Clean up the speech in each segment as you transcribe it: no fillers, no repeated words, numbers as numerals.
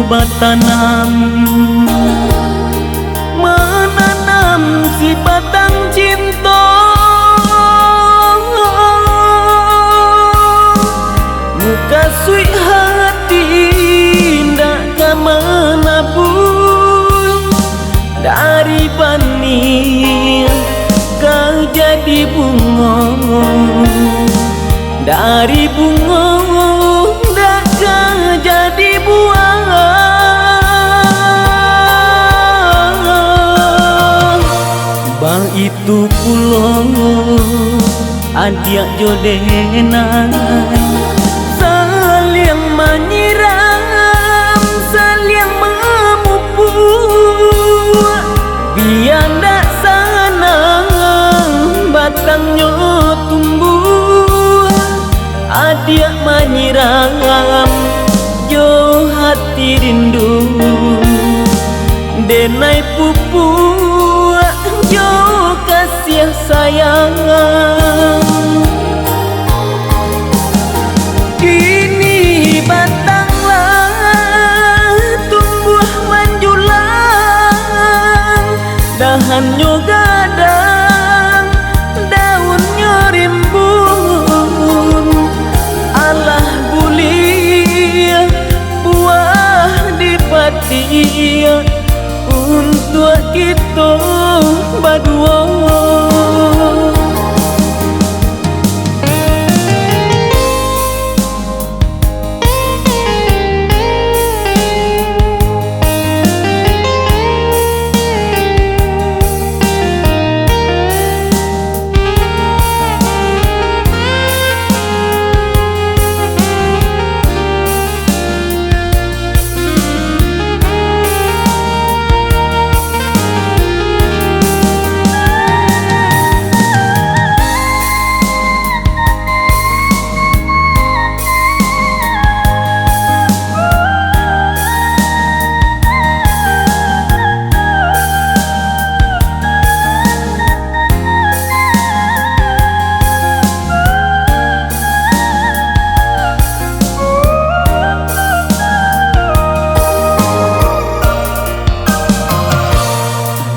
batanam, menanam si batang cinta. Muka sui hati ndak kemana pun, dari benih kau jadi bunga, dari bunga ndak kau jadi buah. Bang itu pulau adik jodenan, saling menyiram, saling memupuk, biar ndak senang batangnya tumbuh. Adik menyiram jo hati rindu, denai pupuk jo kasih sayang. Kini batanglah tumbuh menjulang, dahannya gadang, daunnya rimbun. Alah bulir buah di pati untuk kita berdua.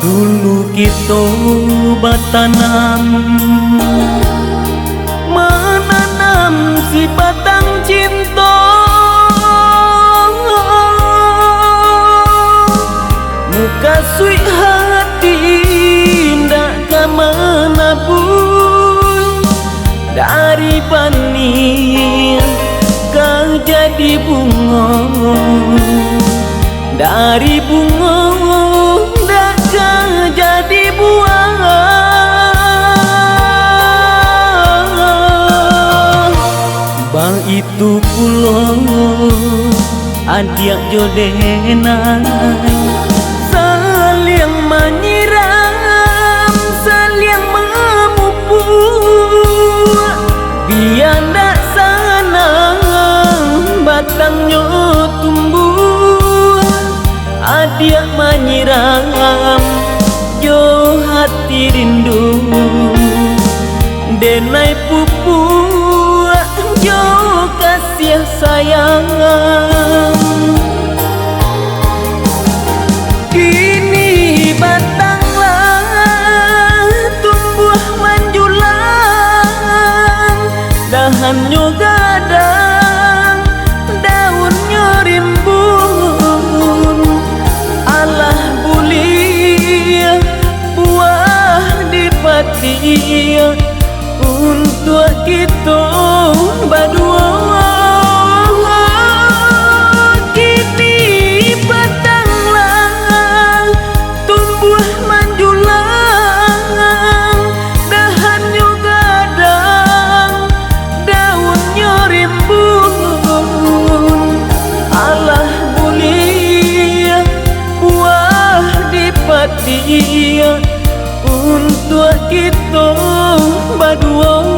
Dulu kita batanam, menanam si batang cinta. Muka sui hati ndak kemana pun, dari benih kau jadi bunga, dari bunga jadi buah. Bang itu pulau adik jodenan, saling menyiram, saling memupuk, biar ndak senang batangnya tumbuh. Adik menyiram jo hati rindu, denai pupuk jo kasih sayang. Kini batanglah tumbuh menjulang, dahannya gadang, daunnya rimbun. Alah bulir buah di pati untuk kita berdua. Kini batanglah tumbuh menjulang, dahannya gadang, daunnya rimbun. Alah bulir buah di pati untuk kita berdua.